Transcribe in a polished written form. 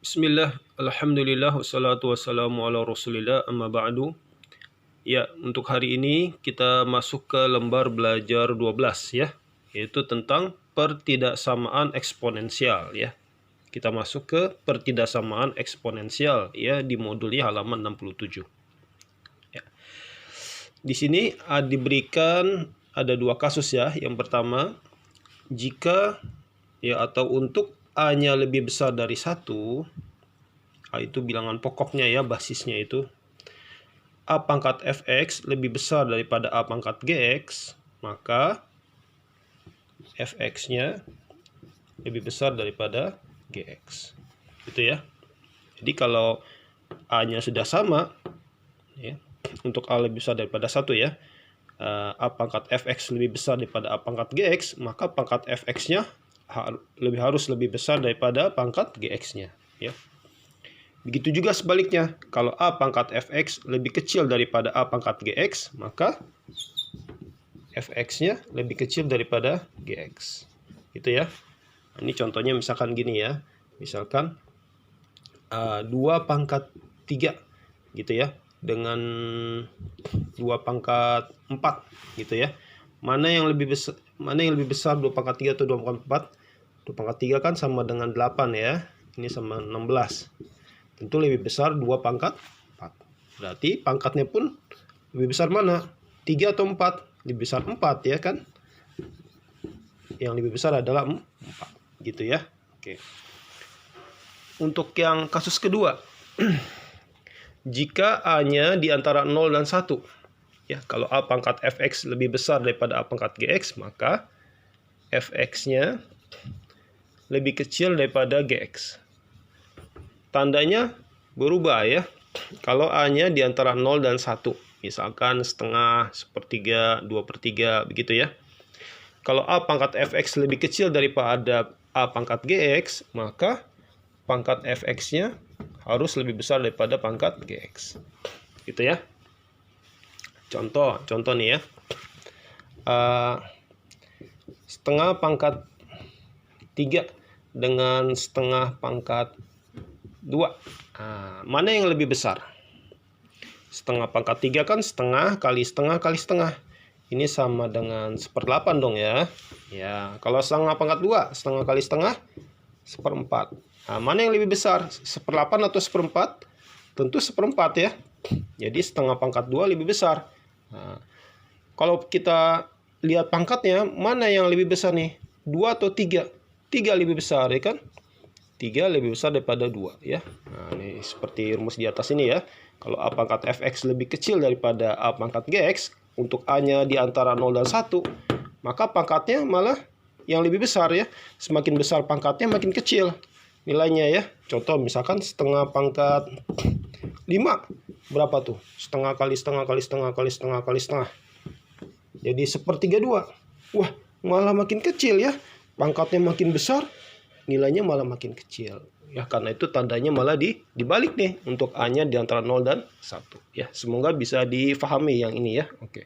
Bismillah, alhamdulillah, wassalatu wassalamu ala rasulillah, amma ba'du. Ya, untuk hari ini kita masuk ke lembar belajar 12 ya, yaitu tentang pertidaksamaan eksponensial ya. Kita masuk ke pertidaksamaan eksponensial ya di modulnya halaman 67. Ya. Di sini diberikan ada dua kasus ya. Yang pertama, jika ya atau untuk A-nya lebih besar dari 1, A itu bilangan pokoknya ya, basisnya itu. A pangkat fx lebih besar daripada A pangkat gx, maka fx-nya lebih besar daripada gx. Gitu ya. Jadi kalau A-nya sudah sama, ya, untuk A lebih besar daripada 1 ya, A pangkat fx lebih besar daripada A pangkat gx, maka pangkat fx-nya harus lebih besar daripada pangkat gx-nya ya. Begitu juga sebaliknya, kalau A pangkat fx lebih kecil daripada A pangkat gx, maka fx-nya lebih kecil daripada gx. Gitu ya. Ini contohnya misalkan gini ya. Misalkan 2 pangkat 3 gitu ya, dengan 2 pangkat 4 gitu ya. Mana yang lebih besar 2 pangkat 3 atau 2 pangkat 4? 2 pangkat 3 kan sama dengan 8 ya. Ini sama 16. Tentu lebih besar 2 pangkat 4. Berarti pangkatnya pun lebih besar mana? 3 atau 4? Lebih besar 4 ya kan? Yang lebih besar adalah 4. Gitu ya. Oke. Untuk yang kasus kedua. Jika A-nya di antara 0 dan 1. Ya, kalau A pangkat fx lebih besar daripada A pangkat gx, maka fx-nya lebih kecil daripada gx. Tandanya berubah ya. Kalau A-nya di antara 0 dan 1. Misalkan setengah, sepertiga, 2/3 begitu ya. Kalau A pangkat fx lebih kecil daripada A pangkat gx, maka pangkat fx-nya harus lebih besar daripada pangkat gx. Gitu ya. Contoh nih ya. Setengah pangkat 3 dengan setengah pangkat 2. Mana yang lebih besar? Setengah pangkat 3 kan setengah kali setengah kali setengah. Ini sama dengan 1/8 dong ya. Ya, kalau setengah pangkat 2, setengah kali setengah 1/4. Mana yang lebih besar? 1/8 atau 1/4? Tentu 1/4 ya. Jadi setengah pangkat 2 lebih besar. Kalau kita lihat pangkatnya, mana yang lebih besar nih? 2 atau 3? 3 lebih besar ya kan? 3 lebih besar daripada 2 ya. Nah, ini seperti rumus di atas ini ya. Kalau A pangkat fx lebih kecil daripada A pangkat gx, untuk A-nya di antara 0 dan 1, maka pangkatnya malah yang lebih besar ya. Semakin besar pangkatnya makin kecil nilainya ya. Contoh misalkan setengah pangkat 5. Berapa tuh? Setengah kali setengah kali setengah kali setengah kali setengah. Jadi 1/32. Wah, malah makin kecil ya. Pangkatnya makin besar, nilainya malah makin kecil. Ya, karena itu tandanya malah dibalik nih untuk A-nya di antara 0 dan 1. Ya, semoga bisa difahami yang ini ya. Oke.